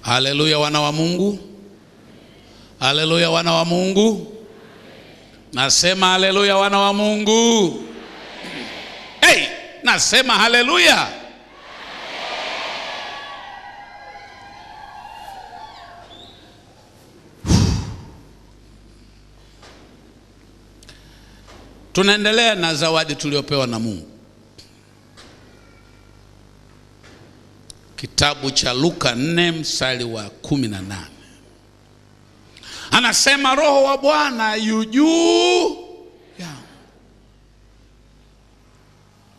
Haleluya wana wa Mungu. Haleluya wana wa Mungu. Nasema haleluya wana wa Mungu. Hey, nasema haleluya. Tunaendelea na zawadi tuliopewa na Mungu. Kitabu cha Luka 4 mstari wa 18. Anasema Roho wa Bwana yu juu yangu,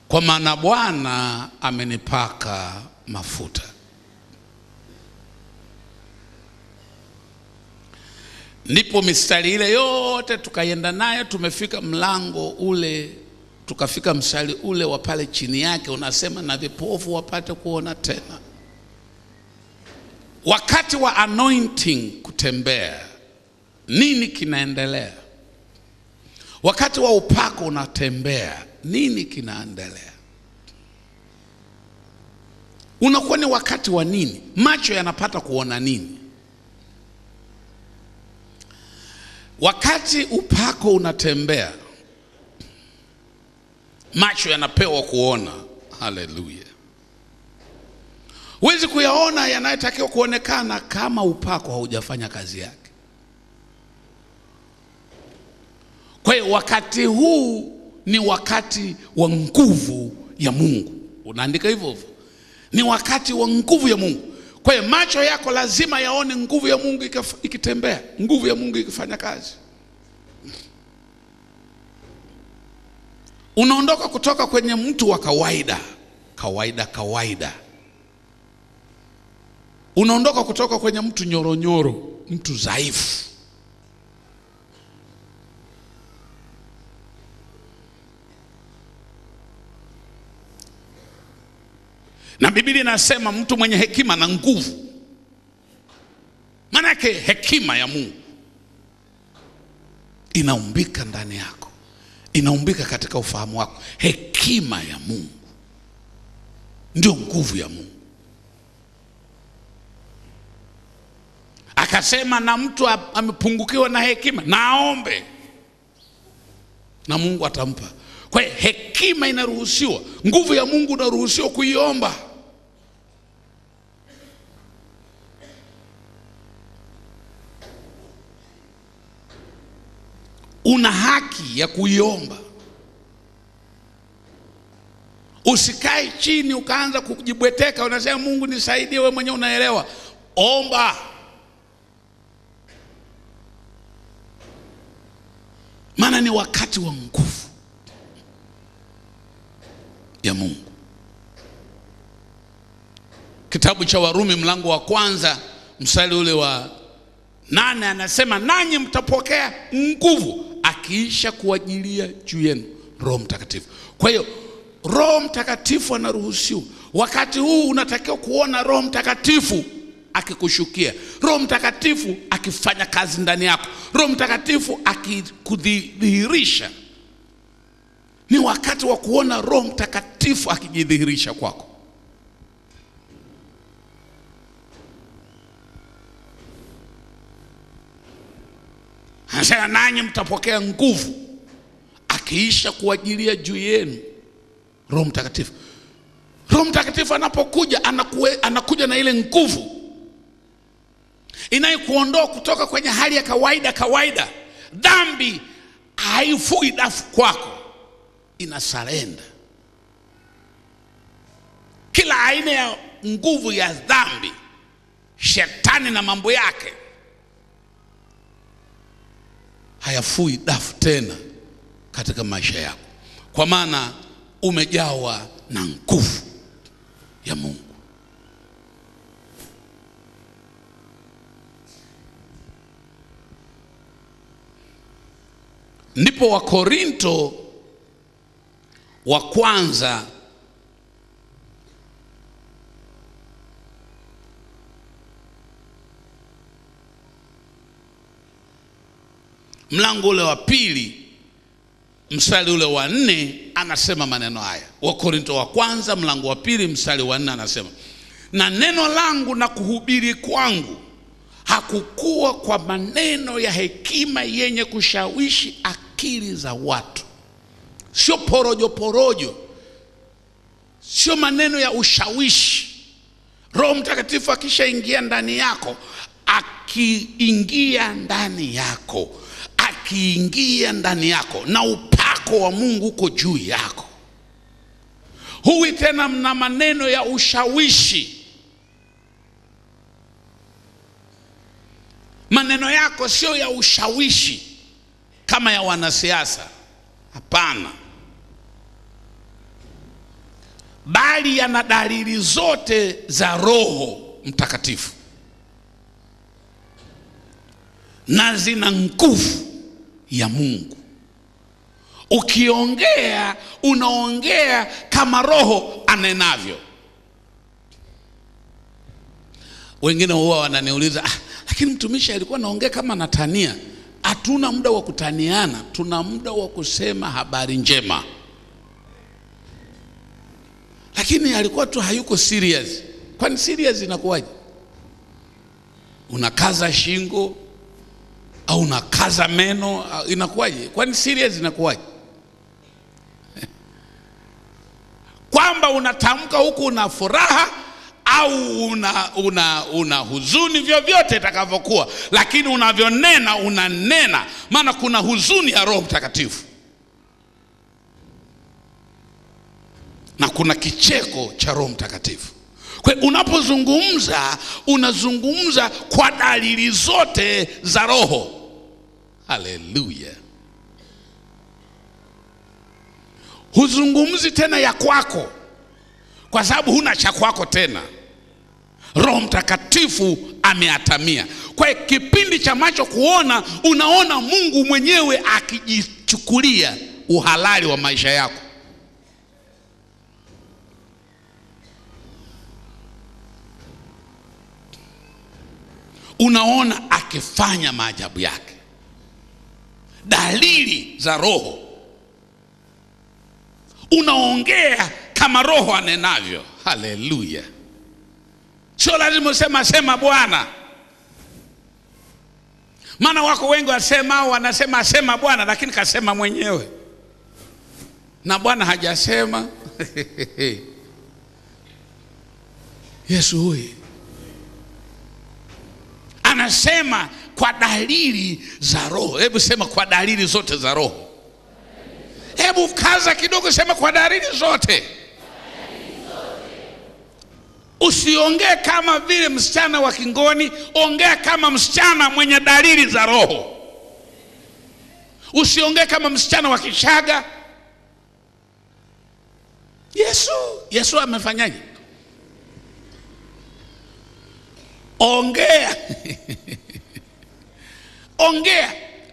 kwa maana Bwana amenipaka mafuta. Ndipo mistari ile yote tukaenda nayo, tumefika mlango ule, tukafika mstari ule wa pale chini yake unasema na vipofu wapate kuona tena. Wakati wa anointing kutembea, nini kinaendelea? Wakati wa upako unatembea, nini kinaendelea? Unakuwa ni wakati wa nini? Macho yanapata kuona nini? Wakati upako unatembea, macho yanapewa kuona. Haleluya. Huwezi kuyaona yanayotakiwa kuonekana kama upako haujafanya kazi yake. Kwa hiyo wakati huu ni wakati wa nguvu ya Mungu. Unaandika hivyo. Ni wakati wa nguvu ya Mungu. Kwa hiyo macho yako lazima yaone nguvu ya Mungu ikitembea, nguvu ya Mungu ikifanya kazi. Unaondoka kutoka kwenye mtu wa kawaida. Unaondoka kutoka kwenye mtu nyoronyoro, mtu dhaifu. Na Biblia inasema mtu mwenye hekima na nguvu. Maana yake hekima ya Mungu inaumbika ndani yako, inaumbika katika ufahamu wako. Hekima ya Mungu ndio nguvu ya Mungu. Akasema na mtu amepungukiwa na hekima na aombe, na Mungu atampa. Kwa hiyo hekima inaruhusiwa, nguvu ya Mungu inaruhusiwa kuiomba. Una haki ya kuiomba. Usikae chini ukaanza kujibweteka unasema Mungu nisaidie, wewe mwenyewe unaelewa. Omba. Maana ni wakati wa nguvu ya Mungu. Kitabu cha Warumi mlango wa 1 mstari ule wa 8 anasema nanyi mtapokea nguvu akiisha kuajilia juu yenu Roho Mtakatifu. Kwa hiyo Roho Mtakatifu anaruhusiwa. Wakati huu unatakiwa kuona Roho Mtakatifu akikushukia, Roho Mtakatifu akifanya kazi ndani yako, Roho Mtakatifu akikudhihirisha. Ni wakati wa kuona Roho Mtakatifu akijidhihirisha kwako. Anasema nanyi mtapokea nguvu akiisha kuajilia juu yenu Roho Mtakatifu. Roho Mtakatifu anapokuja anakuja na ile nguvu inayokuondoa kutoka kwenye hali ya kawaida. Dhambi haifui dafu kwako, inasarenda. Kila aina ya nguvu ya dhambi, shetani na mambo yake, hayafui dafu tena katika maisha yako, kwa maana umejawa na nguvu ya Mungu. Ndipo Wakorinto wa kwanza mlango ule wa 2 mstari ule wa 4 anasema maneno haya. Wakorinto wa kwanza mlango wa 2 mstari wa 4 anasema na neno langu na kuhubiri kwangu hakukuwa kwa maneno ya hekima yenye kushawishi akili za watu. Sio porojo porojo, sio maneno ya ushawishi. Roho Mtakatifu akishaingia ndani yako, akiingia ndani yako na upako wa Mungu uko juu yako, huwi tena na maneno ya ushawishi. Maneno yako sio ya ushawishi kama ya wanasiasa, hapana, bali yana dalili zote za Roho Mtakatifu na zina nguvu ya Mungu. Ukiongea, unaongea kama Roho anenavyo. Wengine huwa wananiuliza, lakini mtumishi alikuwa anaongea kama anatania. Hatuna muda wa kutaniana, tuna muda wa kusema habari njema. Lakini alikuwa tu hayuko serious. Kwani serious inakuwaje? Unakaza shingo au unakaza meno, inakuwaje? Kwani serious inakuwaje? Kwamba unatamka huku una furaha au una huzuni, vyovyote itakavyokuwa, lakini unavyonena unanena maana kuna huzuni ya Roho Mtakatifu na kuna kicheko cha Roho Mtakatifu. Kwa unapozungumza, unazungumza kwa dalili zote za Roho. Haleluya. Huzungumzi tena ya kwako, kwa sababu huna cha kwako tena. Roho Mtakatifu ameatamia. Kwa kipindi cha macho kuona, unaona Mungu mwenyewe akijichukulia uhalali wa maisha yako. Unaona akifanya maajabu yake. Dalili za Roho. Unaongea kama Roho anenavyo. Haleluya. Sio lazima sema Bwana. Maana wako wengi wanasema sema Bwana, lakini kasema mwenyewe. Na Bwana hajasema. Yesu huyu anasema kwa dalili za Roho. Hebu sema kwa dalili zote za Roho. Hebu kaza kidogo, sema kwa dalili zote. Usiongee kama vile msichana wa Kingoni, ongea kama msichana mwenye dalili za Roho. Usiongee kama msichana wa Kishaga. Yesu amefanyaje? Ongea. Ongea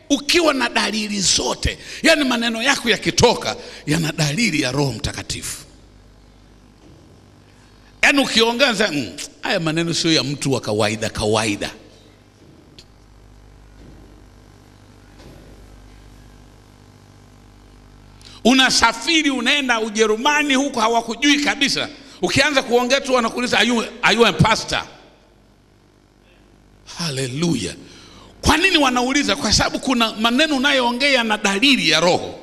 ukiwa na dalili zote. Yaani maneno yako yakitoka yana dalili ya Roho Mtakatifu. Yaani ukiongea haya maneno sio ya mtu wa kawaida. Unasafiri unaenda Ujerumani, huko hawakujui kabisa. Ukianza kuongea tu wanakuuliza are you a pastor? Haleluya. Kwa nini wanauliza? Kwa sababu kuna maneno unayoongea na dalili ya Roho.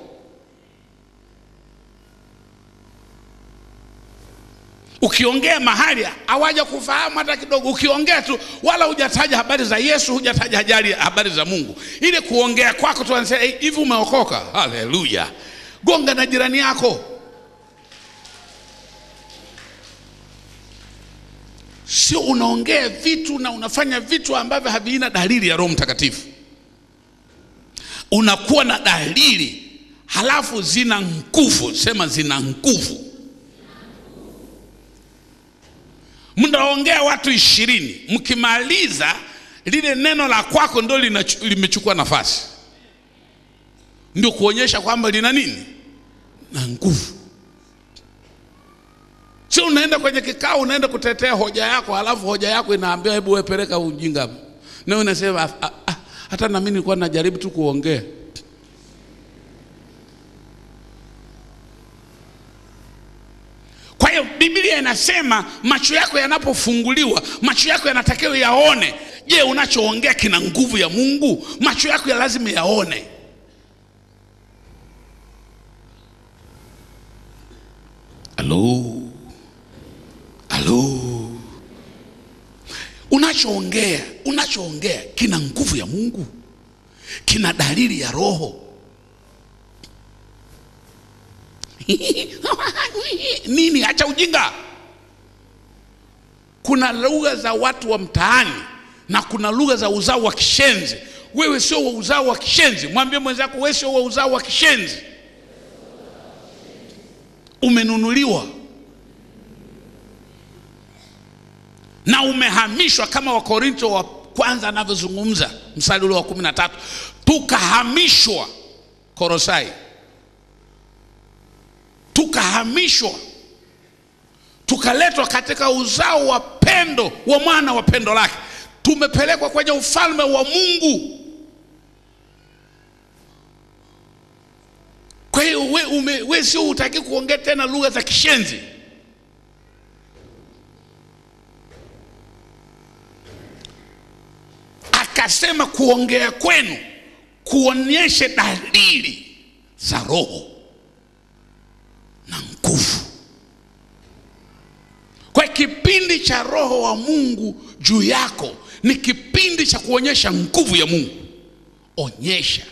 Ukiongea mahali hawaja kufahamu hata kidogo. Ukiongea tu wala hujataja habari za Yesu, hujataja habari za Mungu. Ile kuongea kwako tu wanasema hivi umeokoka. Haleluya. Gonga na jirani yako. Sio unaongea vitu na unafanya vitu ambavyo havina dalili ya Roho Mtakatifu. Unakuwa na dalili halafu zina nguvu. Sema zina nguvu. Mnaongea watu 20, mkimaliza lile neno la kwako ndio limechukua nafasi. Ndio kuonyesha kwamba lina nini? Na nguvu. Sio unaenda kwenye kikao, unaenda kutetea hoja yako, halafu hoja yako inaambia hebu wewe peleka ujinga. Na unasema hata na mimi nilikuwa najaribu tu kuongea. Kwa hiyo Biblia nikasema macho yako yanapofunguliwa, macho yako yanatakiwa yaone. Je, unachoongea kina nguvu ya Mungu? Macho yako ya lazima yaone. Halo. Unachoongea kina nguvu ya Mungu? Kina dalili ya Roho? Nini? Acha ujinga. Kuna lugha za watu wa mtaani na kuna lugha za uzao wa kishenzi. Wewe sio wa uzao wa kishenzi. Mwambie mwenzako, wewe sio wa uzao wa kishenzi. Umenunuliwa na umehamishwa, kama Wakorintho wa kwanza anavyozungumza mstari ule wa 13. Tukahamishwa Kolosai, tukahamishwa, tukaletwa katika uzao wa pendo wa mwana wa pendo lake. Tumepelekwa kwenye ufalme wa Mungu. Kwa hiyo wewe sio utaki kuongea tena lugha za kishenzi. Akasema kuongea kwenu kuonyeshe dalili za Roho na nguvu. Kwa kipindi cha Roho wa Mungu juu yako ni kipindi cha kuonyesha nguvu ya Mungu. Onyesha.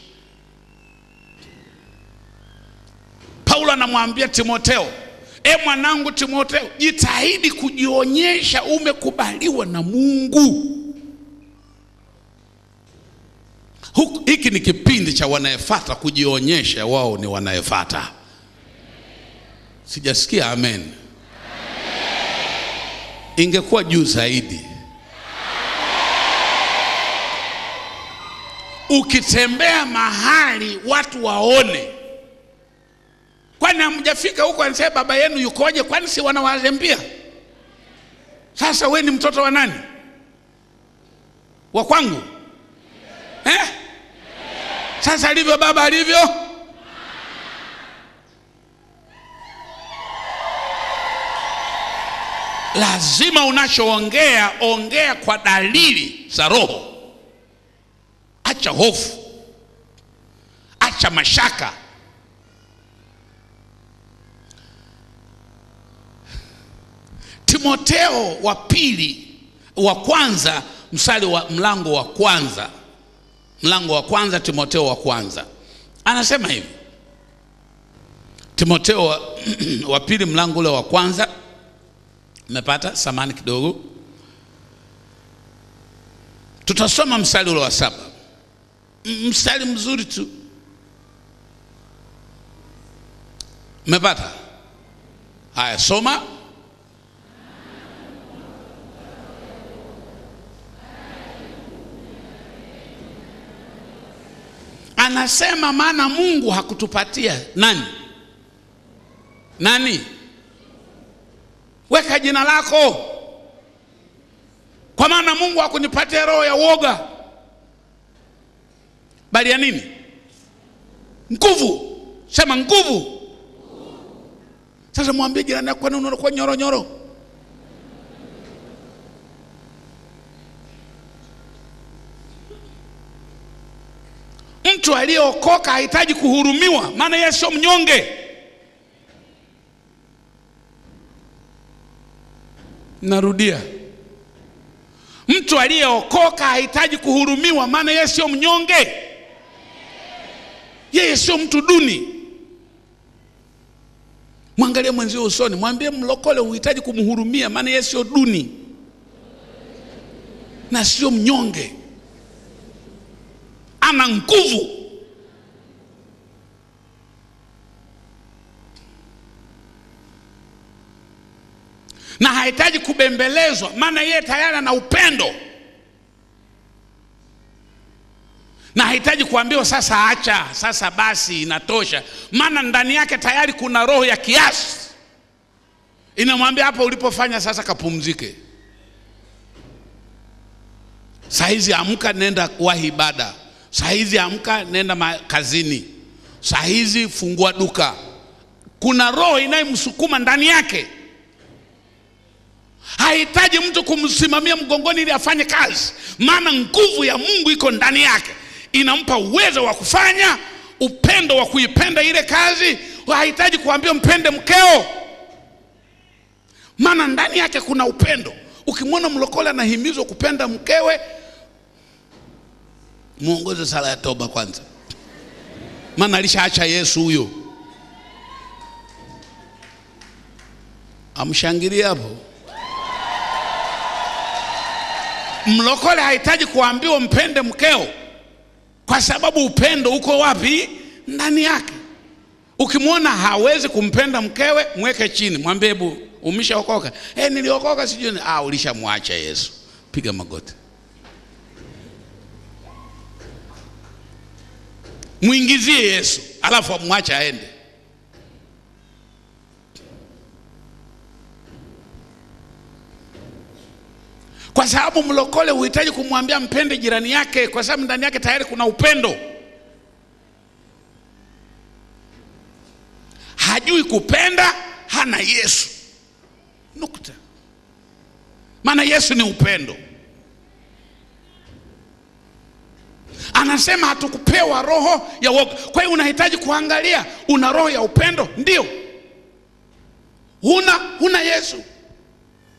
Paulo anamwambia Timotheo, mwanangu Timotheo, jitahidi kujionyesha umekubaliwa na Mungu. Hiki ni kipindi cha wanayefuata kujionyesha wao ni wanayefuata. Sijasikia amen. Ingekuwa juu zaidi. Ukitembea mahali watu waone. Kwani hamjafika huko anasema baba yenu yukoje? Kwani si wanawazembia? Sasa wewe ni mtoto wa nani? Wa kwangu? Sasa alivyo baba alivyo. Lazima unachoongea ongea kwa dalili za Roho. Acha hofu, acha mashaka. Timotheo wa pili wa kwanza mstari wa mlango wa kwanza, Timotheo wa kwanza anasema hivi. Timotheo wa pili mlango ule wa kwanza, umepata samani kidogo, tutasoma mstari ule wa 7. Mstari mzuri tu, umepata? Haya, soma. Anasema maana Mungu hakutupatia nani? Weka jina lako. Kwa maana Mungu hakunipatia roho ya woga, bali ya nini? Nguvu. Sema nguvu. Sasa mwambie jirani yako, kwani unakuwa nyoro? Mtu aliyeokoka hahitaji kuhurumiwa, maana yeye sio mnyonge. Narudia. Mtu aliyeokoka hahitaji kuhurumiwa, maana yeye sio mnyonge. Yeye sio mtu duni. Mwangalie mwenzio usoni, mwambie mlokole uhitaji kumhurumia, maana yeye sio duni na sio mnyonge. Ana nguvu. Na hahitaji kubembelezwa, maana yeye tayari ana upendo. Na hahitaji kuambiwa sasa acha, sasa basi inatosha, maana ndani yake tayari kuna roho ya kiasi inamwambia hapa ulipofanya sasa kapumzike. Saizi amka nenda wahi ibada. Saizi amka nenda kazini. Saizi fungua duka. Kuna roho inayomsukuma ndani yake. Hahitaji mtu kumsimamia mgongoni ili afanye kazi, maana nguvu ya Mungu iko ndani yake, inampa uwezo wa kufanya, upendo wa kuipenda ile kazi. Hahitaji kuambia mpende mkeo, maana ndani yake kuna upendo. Ukimwona mlokole anahimizwa kupenda mkewe, muongoze sala ya toba kwanza, maana alishaacha Yesu huyo. Amshangilie hapo. Mlokole hahitaji kuambiwa mpende mkeo, kwa sababu upendo uko wapi? Ndani yake. Ukimwona hawezi kumpenda mkewe, mweke chini, mwambie hebu umeshaokoka? Niliokoka sijui. Ulishamwacha Yesu. Piga magoti, muingizie Yesu, alafu amwache aende. Kwa sababu mlokole huhitaji kumwambia mpende jirani yake, kwa sababu ndani yake tayari kuna upendo. Hajui kupenda, hana Yesu. Nukta. Maana Yesu ni upendo. Anasema hatukupewa roho ya woga. Kwa hiyo unahitaji kuangalia, una roho ya upendo? Ndio. Huna Yesu.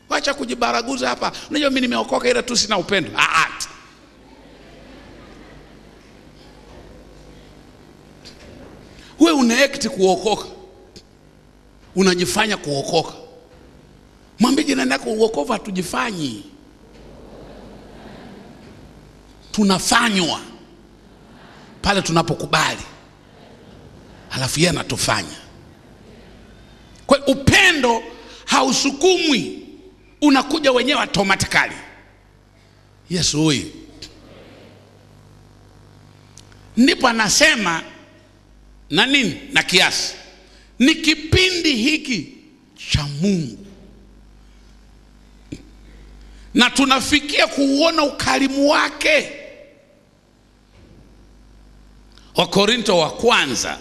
Wacha kujibaraguza hapa. Unajua mimi nimeokoka ila tu sina upendo. Wewe unaekti kuokoka, unajifanya kuokoka. Mwambie jirani yako, uokovu hatujifanyi, tunafanywa pale tunapokubali, halafu yeye anatufanya. Kwa upendo hausukumwi, unakuja wenyewe automatically. Yesu huyu. Ndipo anasema na nini? Na kiasi. Ni kipindi hiki cha Mungu, na tunafikia kuuona ukarimu wake. Wakorinto wa kwanza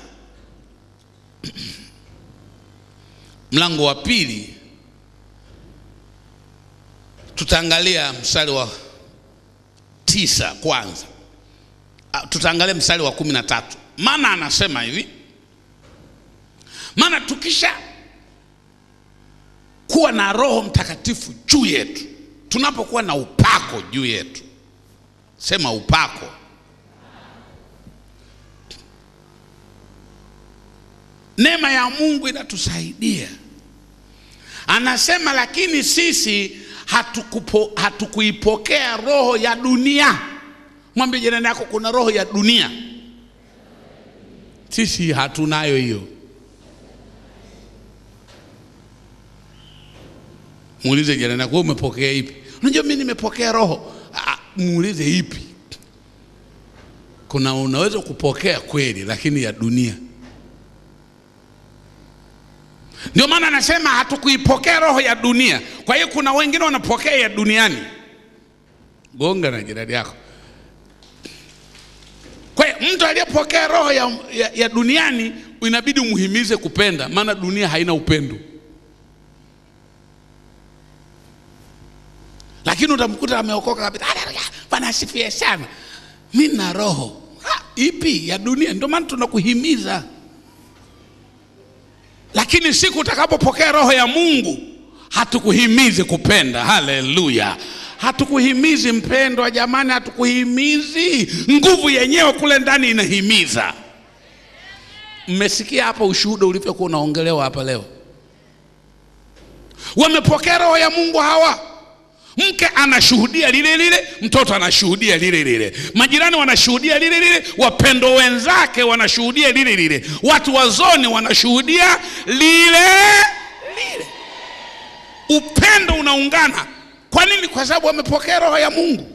mlango wa 2, tutaangalia mstari wa 9 kwanza. Tutaangalia mstari wa 13. Maana anasema hivi, maana tukisha kuwa na Roho Mtakatifu juu yetu, tunapokuwa na upako juu yetu, sema upako. Neema ya Mungu inatusaidia. Anasema lakini sisi hatukuipokea roho ya dunia. Mwambie jirani yako, kuna roho ya dunia. Sisi hatunayo hiyo. Muulize jirani yako, umepokea ipi? Unajua mimi nimepokea roho. Muulize ipi? Kuna unaweza kupokea kweli, lakini ya dunia. Ndio maana anasema hatukuipokea roho ya dunia. Kwa hiyo kuna wengine wanapokea ya duniani. Gonga na jirani yako. Kwa hiyo mtu aliyepokea roho ya duniani inabidi umuhimize kupenda, maana dunia haina upendo. Lakini utamkuta ameokoka kabisa, Bwana asifiwe sana, mimi na roho ipi ya dunia. Ndio maana tunakuhimiza. Lakini siku utakapopokea roho ya Mungu, hatukuhimizi kupenda. Haleluya. Hatukuhimizi mpendwa jamani, hatukuhimizi. Nguvu yenyewe kule ndani inahimiza. Mmesikia hapa ushuhuda ulivyokuwa unaongelewa hapa leo. Wamepokea roho ya Mungu hawa. Mke anashuhudia lile lile, mtoto anashuhudia lile lile, majirani wanashuhudia lile lile, wapendo wenzake wanashuhudia lile lile, watu wazoni wanashuhudia lile lile. Upendo unaungana. Kwa nini? Kwa sababu wamepokea roho ya Mungu.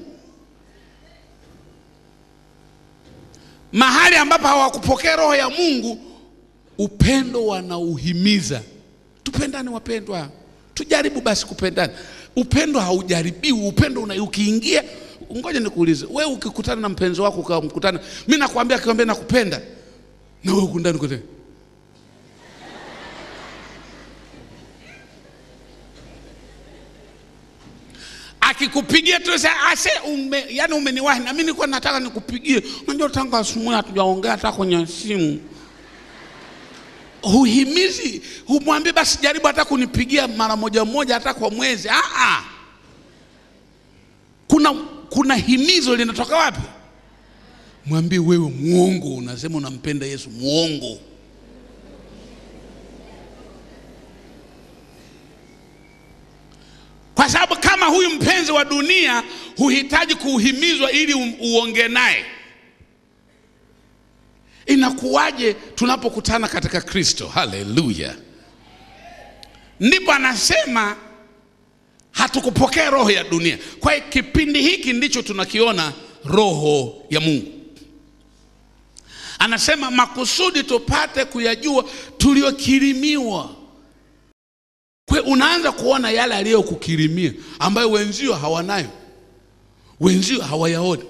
Mahali ambapo hawakupokea roho ya Mungu, upendo wanauhimiza. Tupendane wapendwa. Tujaribu basi kupendana. Upendo haujaribiwi, upendo ukiingia. Ngoja nikuulize, wewe ukikutana na mpenzi wako ukamkutana, mimi nakwambia akikwambia nakupenda, na wewe uko ndani kote, Akikupigia tu ase yani umeniwahi na mimi nilikuwa nataka nikupigie. Unajua tangu asubuhi hatujaongea hata kwenye simu. Huhimizi, humwambie basi jaribu hata kunipigia mara moja hata kwa mwezi. Kuna himizo linatoka wapi? Mwambie wewe muongo, unasema unampenda Yesu, muongo. Kwa sababu kama huyu mpenzi wa dunia huhitaji kuhimizwa ili uongee naye. Inakuwaje tunapokutana katika Kristo? Haleluya. Ndipo anasema hatukupokea roho ya dunia. Kwa hiyo kipindi hiki ndicho tunakiona roho ya Mungu. Anasema makusudi tupate kuyajua tuliyokirimiwa. Kwa unaanza kuona yale aliyokukirimia ambayo wenzio hawanayo, wenzio hawayaoni.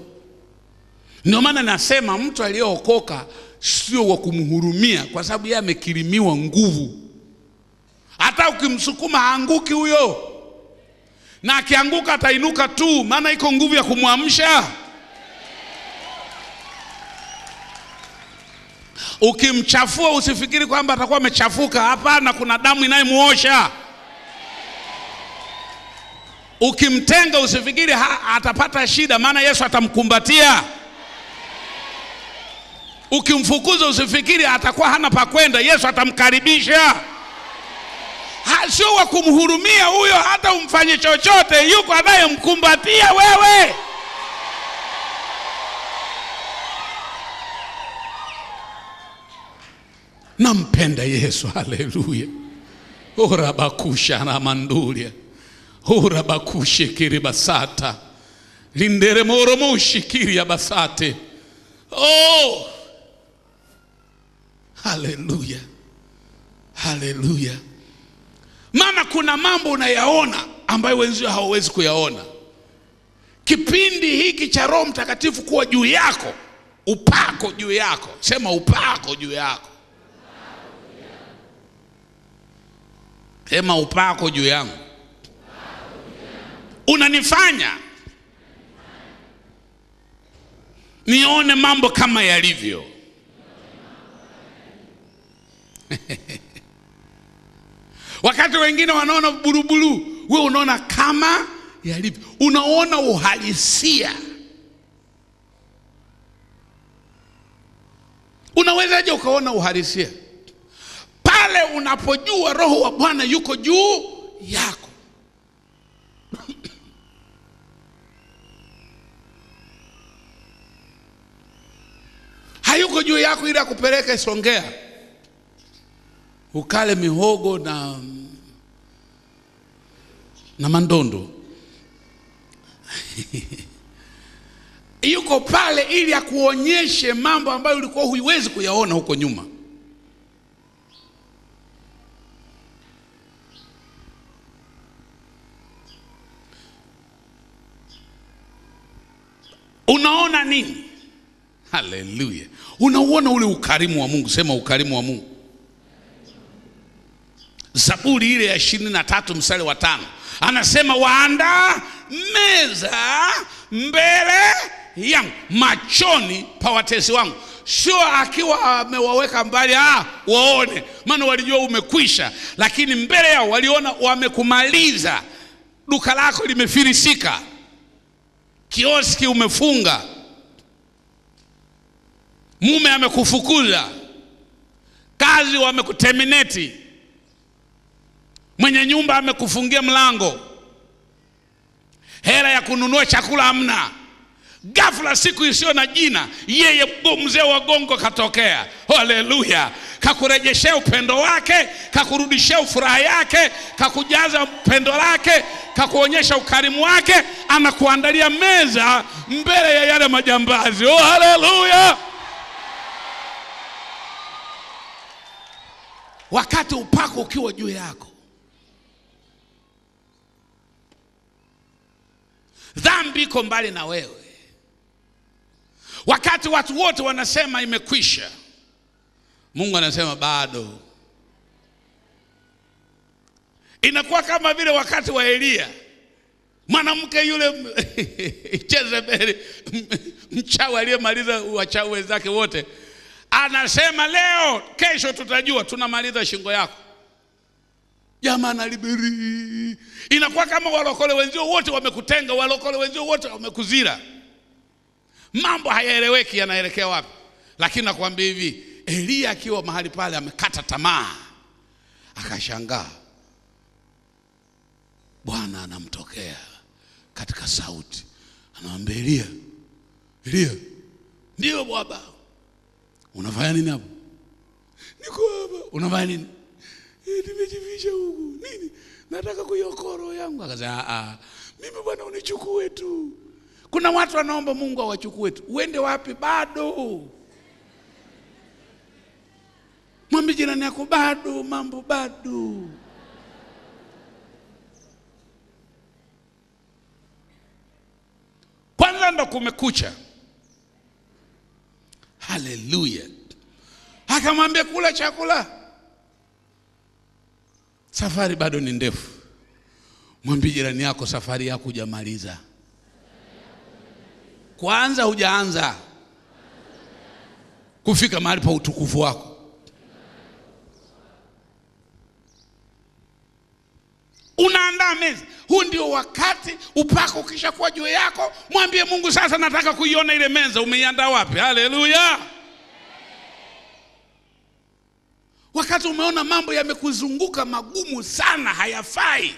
Ndio maana nasema mtu aliyeokoka sio wa kumhurumia, kwa sababu yeye amekirimiwa nguvu. Hata ukimsukuma haanguki huyo, na akianguka atainuka tu, maana iko nguvu ya kumwamsha. Ukimchafua usifikiri kwamba atakuwa amechafuka. Hapana, kuna damu inayemuosha. Ukimtenga usifikiri atapata shida, maana Yesu atamkumbatia. Ukimfukuza usifikiri atakuwa hana pa kwenda, Yesu atamkaribisha. Sio wa kumhurumia huyo, hata umfanye chochote yuko anayemkumbatia wewe. Nampenda Yesu, haleluya. Ora bakusha na mandulia. Ora bakushe kiribasata. Lindere moro moshikiri ya basate. Oh! Haleluya. Haleluya. Maana kuna mambo unayaona ambayo wenzio hawawezi kuyaona. Kipindi hiki cha Roho Mtakatifu kuwa juu yako, upako juu yako. Sema upako juu yako. Sema upako juu yangu. Unanifanya nione mambo kama yalivyo. Wakati wengine wanaona buruburu, wewe unaona kama yalivyo. Unaona uhalisia. Unawezaje ukaona uhalisia? Pale unapojua Roho wa Bwana yuko juu yako. Hayuko juu yako ili akupeleke Songea ukale mihogo na mandondo. Yuko pale ili akuonyeshe mambo ambayo ulikuwa huwezi kuyaona huko nyuma. Unaona nini? Haleluya. Unauona ule ukarimu wa Mungu. Sema ukarimu wa Mungu. Zaburi ile ya 23 mstari wa 5 anasema waandaa meza mbele yangu machoni pa watesi wangu. Sio akiwa amewaweka mbali waone, maana walijua umekwisha, lakini mbele yao waliona wamekumaliza. Duka lako limefilisika, kioski umefunga, mume amekufukuza, kazi wamekuterminate, mwenye nyumba amekufungia mlango, hela ya kununua chakula hamna. Ghafla siku isiyo na jina yeye mzee wa gongo katokea. Haleluya. Kakurejeshea upendo wake, kakurudishia furaha yake, kakujaza upendo lake, kakuonyesha ukarimu wake, anakuandalia meza mbele ya yale majambazi. Oh haleluya. Wakati upako ukiwa juu yako, dhambi iko mbali na wewe. Wakati watu wote wanasema imekwisha, Mungu anasema bado. Inakuwa kama vile wakati wa Elia. Mwanamke yule Jezebeli, mchawi aliyemaliza wachawi wenzake wote, anasema leo kesho tutajua, tunamaliza shingo yako. Jamaa analiberi. Inakuwa kama walokole wenzio wote wamekutenga, walokole wenzio wote wamekuzira. Mambo hayaeleweki yanaelekea wapi. Lakini nakwambia hivi, Elia akiwa mahali pale amekata tamaa, akashangaa Bwana anamtokea katika sauti, anamwambia Elia, Elia, ndio baba. Unafanya nini hapo? Niko hapa. Unafanya nini? Nimejificha huku. Nini? Nataka kuiokoa roho yangu. Akasema mimi bwana unichukue tu. Kuna watu wanaomba Mungu awachukue tu. Uende wapi? Bado. Mwambie jirani yako bado, mambo bado. Kwanza ndo kumekucha. Haleluya. Akamwambia kula chakula. Safari bado ni ndefu. Mwambie jirani yako safari yako hujamaliza. Kwanza hujaanza kufika mahali pa utukufu wako. Unaandaa meza. Huu ndio wakati upako kisha kwa juu yako. Mwambie Mungu sasa nataka kuiona ile meza. Umeiandaa wapi? Haleluya. Wakati umeona mambo yamekuzunguka magumu sana, hayafai,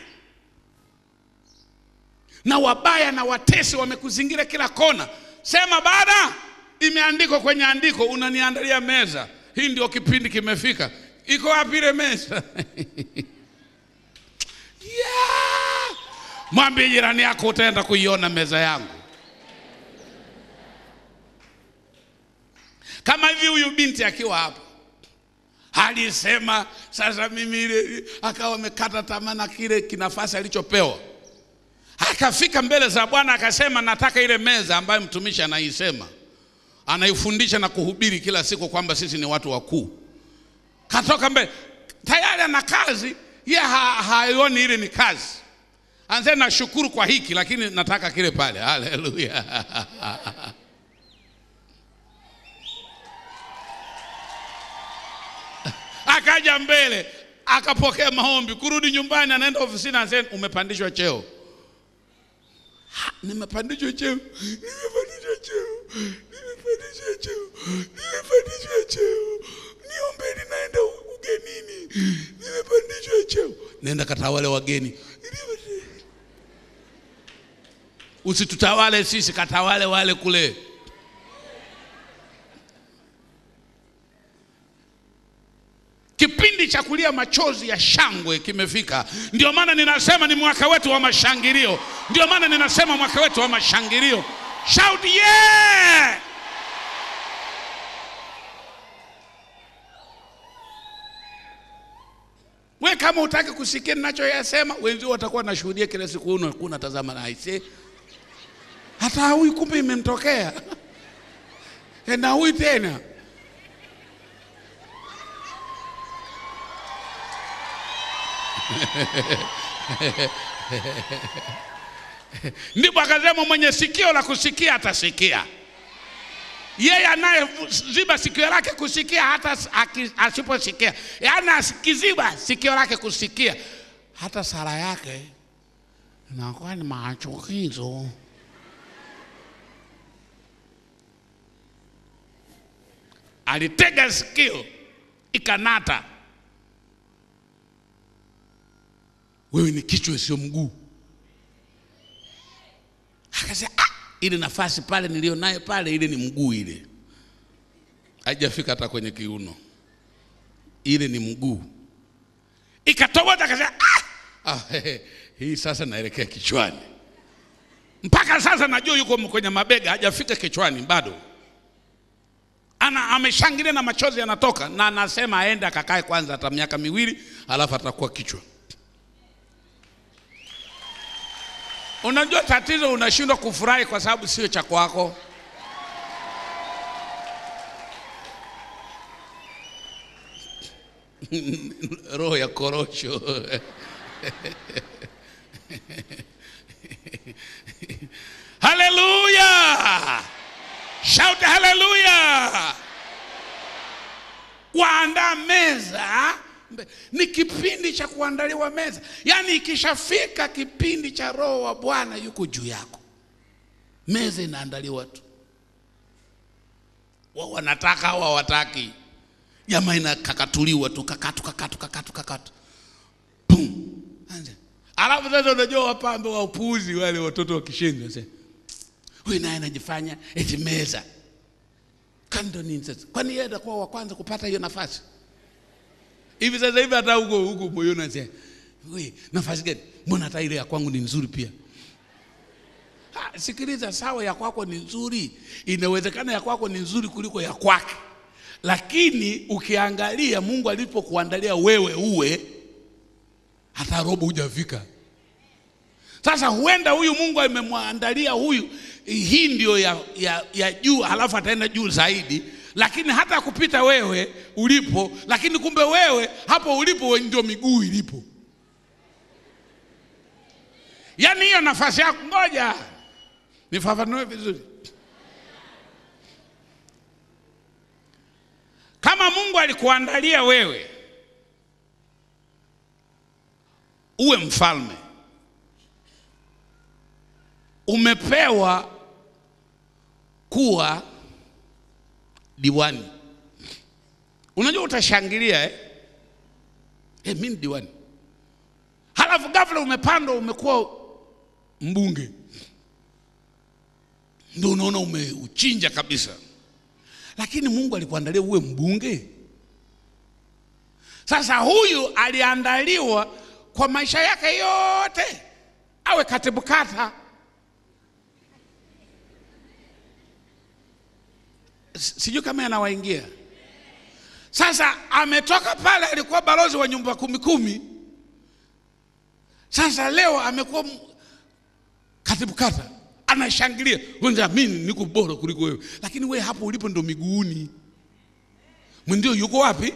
na wabaya na watesi wamekuzingira kila kona, sema Bwana, imeandikwa kwenye andiko unaniandalia meza. Hii ndio kipindi kimefika. Iko wapi ile meza? Yeah. Mwambie jirani yako utaenda kuiona meza yangu. Kama hivi huyu binti akiwa hapo, alisema sasa mimi ile, akawa amekata tamaa na kile kinafasi alichopewa. Akafika mbele za Bwana akasema nataka ile meza ambayo mtumishi anaisema, anaifundisha na kuhubiri kila siku kwamba sisi ni watu wakuu. Katoka mbele tayari ana kazi, yeye haioni ile ni kazi. Anasema nashukuru kwa hiki lakini nataka kile pale. Haleluya. Akaja mbele, akapokea maombi, kurudi nyumbani anaenda ofisini anasema umepandishwa cheo. Nimepandishwa cheo. Nimepandishwa cheo. Nimepandishwa cheo. Nimepandishwa cheo. Niombeni naenda ugenini. Nimepandishwa cheo. Nenda katawale wageni. Usitutawale sisi, katawale wale kule. Kipindi cha kulia machozi ya shangwe kimefika. Ndio maana ninasema ni mwaka wetu wa mashangilio. Ndio maana ninasema mwaka wetu wa mashangilio. Shout yeah! Wewe kama utaki kusikia ninachoyasema, wenzio watakuwa nashuhudia kila siku kuna tazama na aise. Hata huyu kumbe imemtokea. Na huyu tena. Ndipo akasema mwenye sikio la kusikia atasikia. Yeye anayeziba sikio lake kusikia hata asiposikia, yaani asikiziba sikio lake kusikia, hata sala yake inakuwa ni machukizo. Alitega sikio ikanata. Wewe ni kichwa sio mguu. Akasema ile nafasi pale nilionayo pale ile ni mguu ile. Hajafika hata kwenye kiuno. Ile ni mguu. Ikatoboka akasema hii sasa naelekea kichwani. Mpaka sasa najua yuko kwenye mabega, hajafika kichwani bado. Ameshangilia na machozi yanatoka, na anasema aende akakae kwanza hata miaka 2 alafu atakuwa kichwa. Unajua tatizo unashindwa kufurahi kwa sababu sio cha kwako. Roho ya korosho. Haleluya! Shout haleluya! Kuandaa meza ni kipindi cha kuandaliwa meza. Yaani ikishafika kipindi cha Roho wa Bwana yuko juu yako, meza inaandaliwa tu. Wao wanataka au hawataki, jamaa inakakatuliwa tu, kakatu. Pum. Anza. Alafu sasa unajua wapambe wa upuuzi wale watoto wa kishenzi sasa. Huyu naye anajifanya eti meza. Kando nini sasa? Kwani yeye atakuwa wa kwanza kupata hiyo nafasi? Hivi sasa hivi hata huko moyoni anasema, "Wewe, nafasi gani? Mbona hata ile ya kwangu ni nzuri pia?" Sikiliza, sawa, ya kwako ni nzuri. Inawezekana ya kwako ni nzuri kuliko ya kwake. Lakini ukiangalia Mungu alipokuandalia wewe uwe, hata robo hujafika. Sasa huenda huyu Mungu amemwandalia huyu, hii ndio ya juu, halafu ataenda juu zaidi, lakini hata kupita wewe ulipo, lakini kumbe wewe hapo ulipo ndio miguu ilipo. Yaani hiyo nafasi yako, ngoja nifafanue vizuri. Kama Mungu alikuandalia wewe uwe mfalme, umepewa kuwa diwani. Unajua utashangilia mimi ni diwani. Halafu ghafla umepandwa umekuwa mbunge. Ndio unaona umeuchinja kabisa. Lakini Mungu alikuandalia uwe mbunge. Sasa huyu aliandaliwa kwa maisha yake yote awe katibu kata. Sijui kama anawaingia. Sasa ametoka pale, alikuwa balozi wa nyumba 10. Sasa leo amekuwa katibu kata. Anashangilia, "Wewe mimi niko bora kuliko wewe." Lakini wewe hapo ulipo ndo miguuni. Mwendio yuko wapi?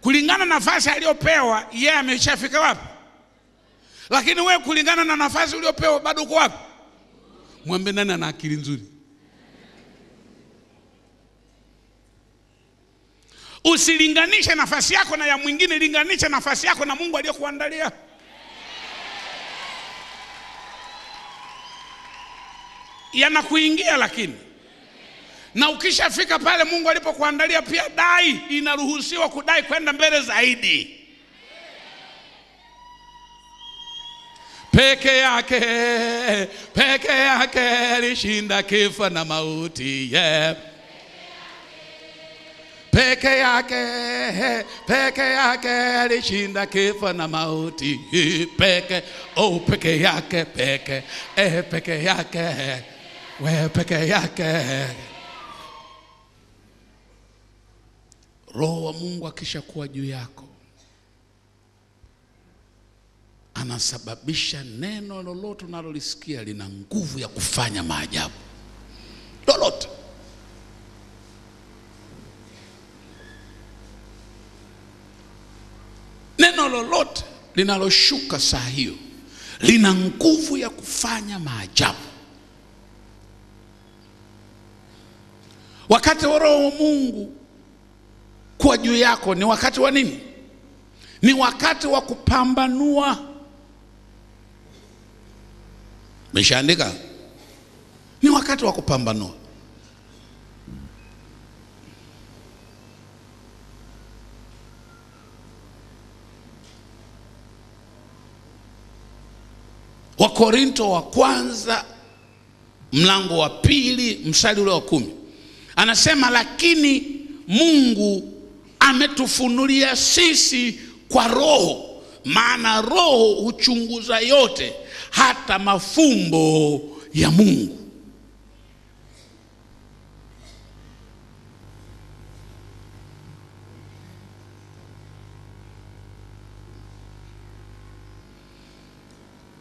Kulingana na nafasi aliyopewa, yeye ameshafika wapi? Lakini wewe kulingana na nafasi uliyopewa bado uko wapi? Mwambie nani ana akili nzuri. Usilinganishe nafasi yako na ya mwingine, linganisha nafasi yako na Mungu aliyokuandalia. Yanakuingia lakini. Na ukishafika pale Mungu alipokuandalia pia dai, inaruhusiwa kudai kwenda mbele zaidi. Peke yake alishinda kifo na mauti, Peke yake alishinda kifo na mauti. Peke yake. Wewe peke yake. Roho wa Mungu akishakuwa juu yako, anasababisha neno lolote unalolisikia lina nguvu ya kufanya maajabu. Lolote. Neno lolote linaloshuka saa hiyo lina nguvu ya kufanya maajabu. Wakati wa Roho wa Mungu kuwa juu yako ni wakati wa nini? Ni wakati wa kupambanua. Meshaandika? Ni wakati wa kupambanua. Wakorinto wa kwanza mlango wa 2 mstari ule wa 10. Anasema lakini Mungu ametufunulia sisi kwa Roho, maana Roho huchunguza yote, hata mafumbo ya Mungu.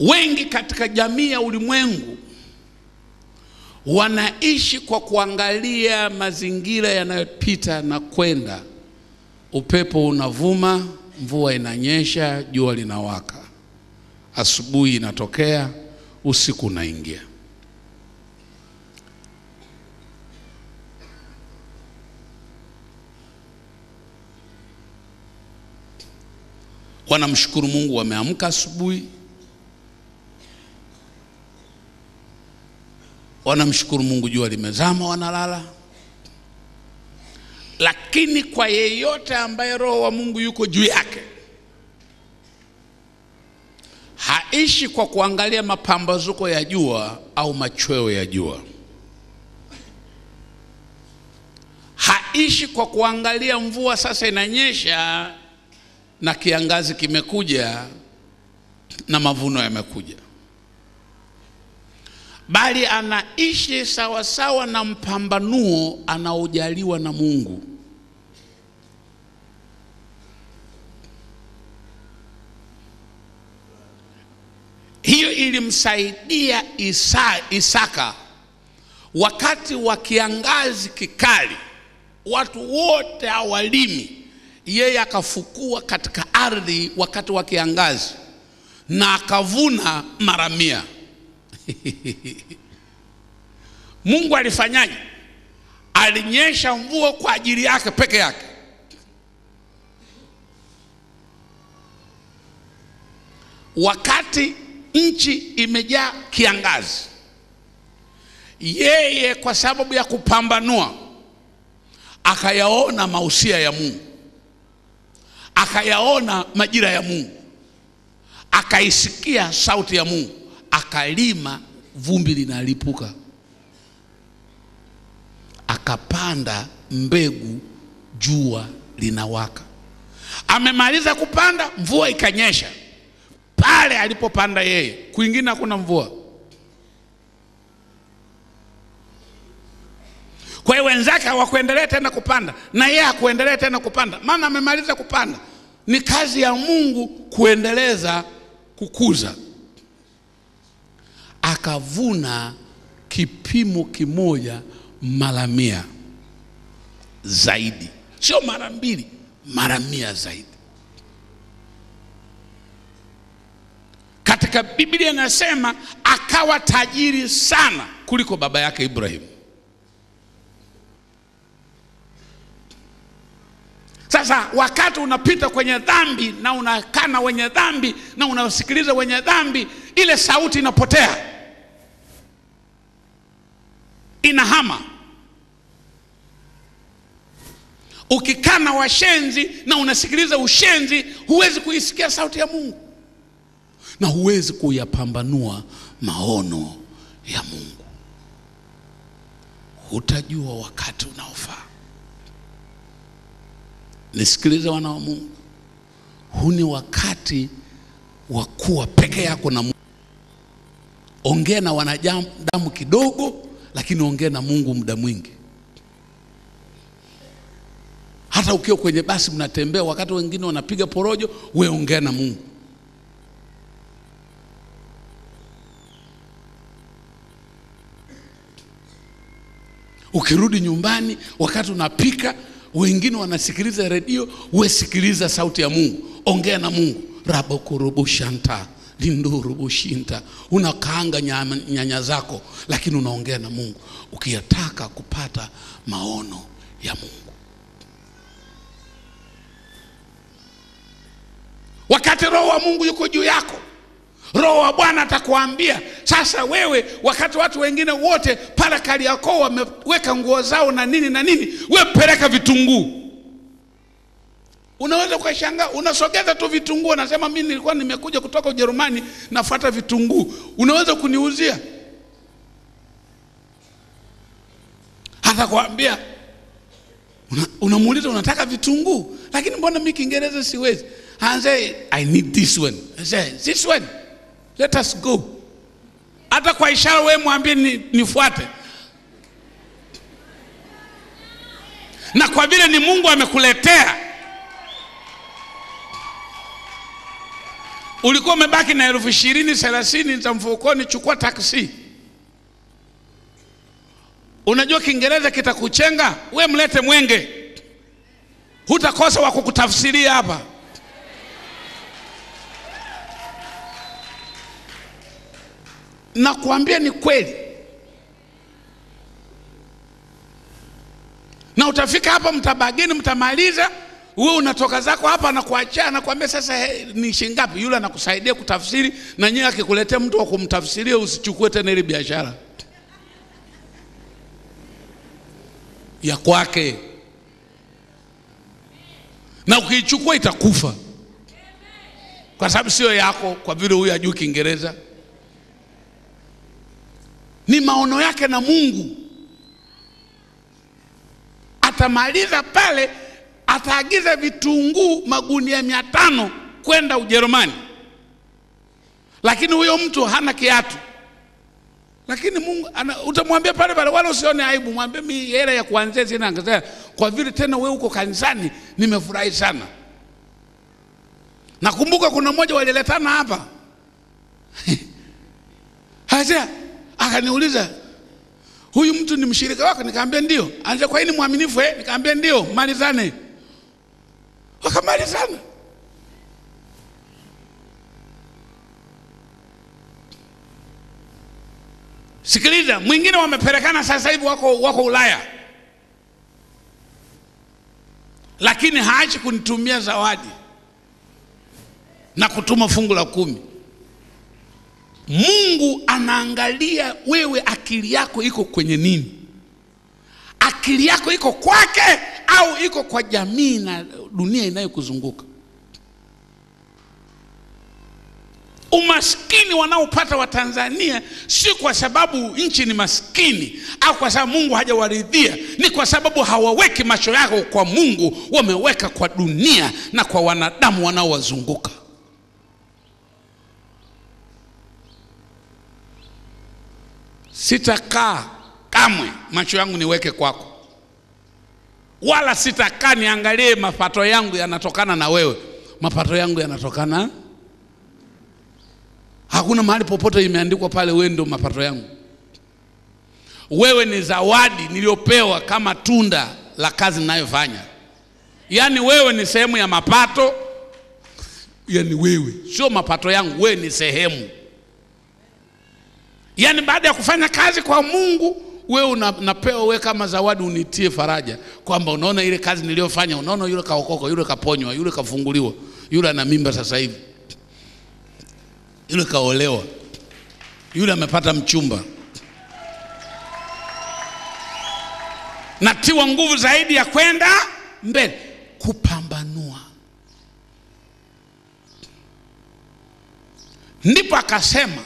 Wengi katika jamii ya ulimwengu wanaishi kwa kuangalia mazingira yanayopita na kwenda. Upepo unavuma, mvua inanyesha, jua linawaka. Asubuhi inatokea, usiku unaingia. Wanamshukuru Mungu, wameamka asubuhi. Wanamshukuru Mungu, jua limezama, wanalala. Lakini kwa yeyote ambaye roho wa Mungu yuko juu yake, haishi kwa kuangalia mapambazuko ya jua au machweo ya jua. Haishi kwa kuangalia mvua sasa inanyesha na kiangazi kimekuja na mavuno yamekuja. Bali anaishi sawa sawa na mpambanuo anaojaliwa na Mungu. Hiyo ilimsaidia Isaka wakati wa kiangazi kikali, watu wote hawalimi, yeye akafukua katika ardhi wakati wa kiangazi na akavuna mara 100. Mungu alifanyaje? Alinyesha mvua kwa ajili yake peke yake. Wakati nchi imejaa kiangazi, yeye kwa sababu ya kupambanua akayaona mausia ya Mungu, akayaona majira ya Mungu, akaisikia sauti ya Mungu, akalima, vumbi linalipuka, akapanda mbegu, jua linawaka. Amemaliza kupanda, mvua ikanyesha. Pale alipopanda yeye, kwingine hakuna mvua. Kwa hiyo wenzake hawakuendelea tena kupanda, na yeye hakuendelea tena kupanda, maana amemaliza kupanda. Ni kazi ya Mungu kuendeleza, kukuza. Akavuna kipimo kimoja mara 100 zaidi, sio mara 2, mara 100 zaidi. Katika Biblia inasema akawa tajiri sana kuliko baba yake Ibrahim. Sasa wakati unapita kwenye dhambi na unakana wenye dhambi na unasikiliza wenye dhambi, ile sauti inapotea, inahama. Ukikana washenzi na unasikiliza ushenzi, huwezi kuisikia sauti ya Mungu na huwezi kuyapambanua maono ya Mungu. Hutajua wakati unaofaa. Nisikilize wana wa Mungu, huu ni wakati wa kuwa peke yako na Mungu. Ongea na wanadamu kidogo, lakini ongea na Mungu muda mwingi. Hata ukiwa kwenye basi mnatembea, wakati wengine wanapiga porojo, wewe ongea na Mungu. Ukirudi nyumbani, wakati unapika, wengine wanasikiliza redio, wewe sikiliza sauti ya Mungu, ongea na Mungu. Rabokurubu shanta lindurubu shinta. Unakaanga nyanya zako, lakini unaongea na Mungu ukiyataka kupata maono ya Mungu. Wakati roho wa Mungu yuko juu yako, roho wa Bwana atakuambia sasa wewe, wakati watu wengine wote pala Kariakoo wameweka nguo zao na nini na nini, wewe peleka vitunguu. Unaweza kushangaa, unasogeza tu vitunguu, unasema mimi nilikuwa nimekuja kutoka Ujerumani nafuata vitunguu. Unaweza kuniuzia? Hata kuambia, unamuuliza unataka vitunguu, lakini mbona mimi Kiingereza siwezi? And say, I need this one. I say, this one. Let us go. Hata kwa ishara wewe mwambie nifuate. Na kwa vile ni Mungu amekuletea, ulikuwa umebaki na 20,000 30 za mfukoni, chukua taksi. Unajua Kiingereza kitakuchenga, wewe mlete Mwenge, hutakosa wa kukutafsiria hapa. Na kuambia ni kweli. Na utafika hapa mtabageni, mtamaliza, wewe unatoka zako hapa na kuachia na kuambia sasa ni shilingi ngapi, yule anakusaidia kutafsiri, na nyinyi akikuletea mtu wa kumtafsiria usichukue tena ile biashara ya kwake, na ukiichukua itakufa kwa sababu sio yako, kwa vile huyu hajui Kiingereza. Ni maono yake na Mungu. Atamaliza pale, ataagiza vitunguu magunia 500 kwenda Ujerumani, lakini huyo mtu hana kiatu. Lakini Mungu utamwambia pale pale, wala usione aibu, mwambie mimi hela ya kuanzia sina, angaza kwa vile tena wewe uko kanisani, nimefurahi sana. Nakumbuka kuna mmoja waliletana hapa Haja akaniuliza, huyu mtu ni mshirika wako? Nikamwambia ndio. Anza, kwa nini mwaminifu? Nikamwambia ndio. Malizane. Wakamalizana. Sikiliza, mwingine wamepelekana sasa hivi wako Ulaya, lakini haachi kunitumia zawadi na kutuma fungu la 10. Mungu anaangalia wewe, akili yako iko kwenye nini? Akili yako iko kwake au iko kwa jamii na dunia inayokuzunguka? Umaskini wanaopata wa Tanzania si kwa sababu nchi ni maskini au kwa sababu Mungu hajawaridhia, ni kwa sababu hawaweki macho yao kwa Mungu, wameweka kwa dunia na kwa wanadamu wanaowazunguka. Sitakaa kamwe macho yangu niweke kwako, wala sitakaa niangalie mapato yangu yanatokana na wewe. Mapato yangu yanatokana, hakuna mahali popote imeandikwa pale wewe ndio mapato yangu. Wewe ni zawadi niliyopewa kama tunda la kazi ninayofanya. Yaani wewe ni sehemu ya mapato, yaani wewe sio mapato yangu, wewe ni sehemu. Yaani baada ya kufanya kazi kwa Mungu, wewe unapewa wewe kama zawadi, unitie faraja kwamba unaona ile kazi niliyofanya, unaona yule kaokoka, yule kaponywa, yule kafunguliwa, yule ana mimba sasa hivi, yule kaolewa, yule amepata mchumba. Natiwa nguvu zaidi ya kwenda mbele, kupambanua. Ndipo akasema,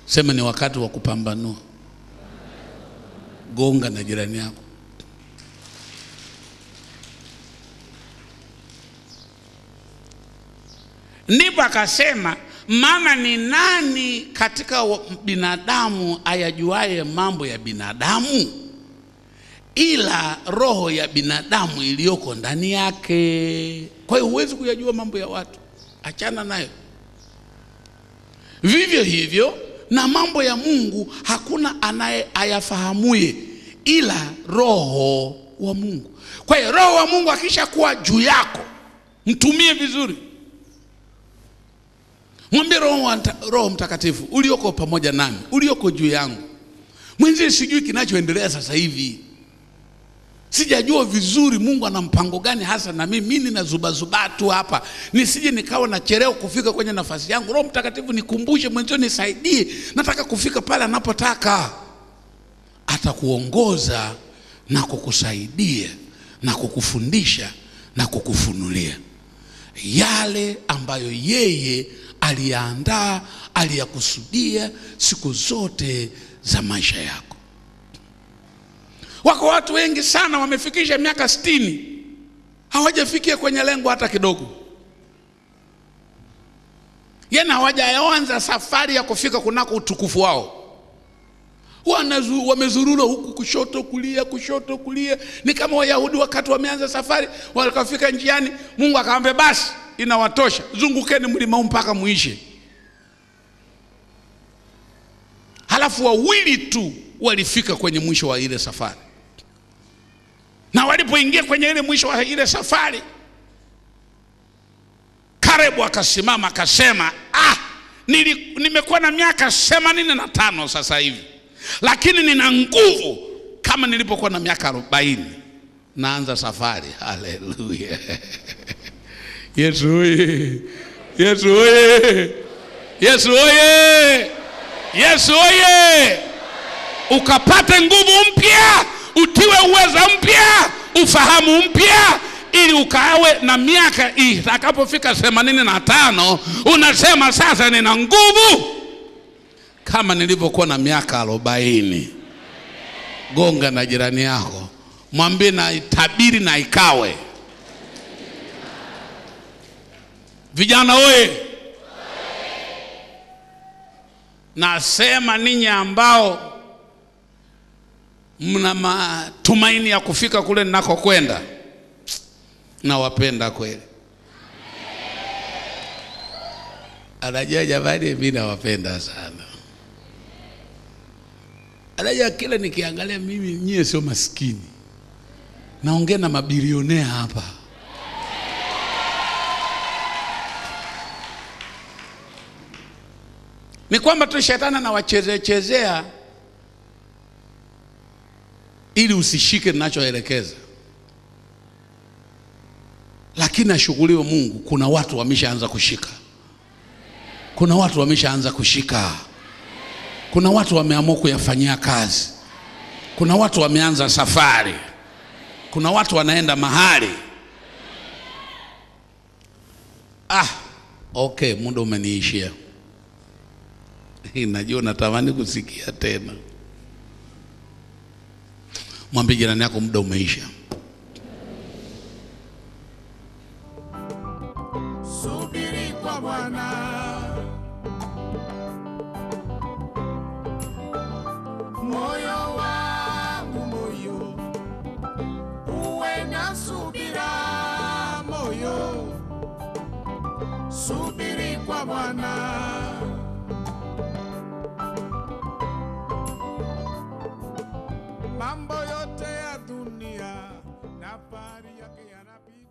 sema ni wakati wa kupambanua. Gonga na jirani yako. Ndipo akasema, maana ni nani katika binadamu ayajuaye mambo ya binadamu ila roho ya binadamu iliyoko ndani yake? Kwa hiyo huwezi kuyajua mambo ya watu, achana nayo. Vivyo hivyo na mambo ya Mungu hakuna anaye ayafahamuye ila roho wa Mungu. Kwa hiyo roho wa Mungu akisha kuwa juu yako, mtumie vizuri. Mwambie Roho Mtakatifu, ulioko pamoja nami, ulioko juu yangu. Mwenzie sijui kinachoendelea sasa hivi, sijajua vizuri Mungu ana mpango gani hasa na mimi nina zuba tu hapa, nisije nikawa na chereo kufika kwenye nafasi yangu. Roho Mtakatifu nikumbushe, mwenzio nisaidie, nataka kufika pale anapotaka. Atakuongoza na kukusaidia na kukufundisha na kukufunulia yale ambayo yeye aliandaa, aliyakusudia siku zote za maisha yako. Wako watu wengi sana wamefikisha miaka 60 hawajafikia kwenye lengo hata kidogo. Yaani hawajaanza safari ya kufika kunako utukufu wao. Wamezurura huku kushoto kulia. Ni kama Wayahudi wakati wameanza safari, walikafika njiani, Mungu akamwambia basi inawatosha, zungukeni mlima mpaka muishe. Halafu wawili tu walifika kwenye mwisho wa ile safari. Na walipoingia kwenye ile mwisho wa ile safari, Karebu akasimama akasema, nimekuwa na miaka 85 sasa hivi, lakini nina nguvu kama nilipokuwa na miaka 40. Naanza safari. Haleluya. Yesu oye! Yesu oye! Yesu oye! Yesu oye! Ukapate nguvu mpya, utiwe uweza mpya, ufahamu mpya, ili ukawe na miaka itakapofika 85 unasema sasa nina nguvu kama nilivyokuwa na miaka 40. Gonga na jirani yako, mwambie na itabiri na ikawe. Vijana oye! Nasema ninyi ambao mna matumaini ya kufika kule ninakokwenda, nawapenda kweli. Anajua jamani, mimi nawapenda sana. Anajua kila nikiangalia mimi, nyie sio maskini. Naongea na mabilionea hapa. Ni kwamba tu shetani na wachezea ili usishike ninachoelekeza. Lakini ashukuriwe Mungu, kuna watu wameshaanza kushika. Kuna watu wameshaanza kushika. Kuna watu wameamua kuyafanyia kazi. Kuna watu wameanza safari. Kuna watu wanaenda mahali. Okay, muda umeniishia. Najua natamani kusikia tena. Mwambie jirani yako muda umeisha. Subiri kwa Bwana, moyo wangu moyo, uwe na subira moyo. Subiri kwa Bwana. Mambo yote ya dunia na fahari yake yanapita.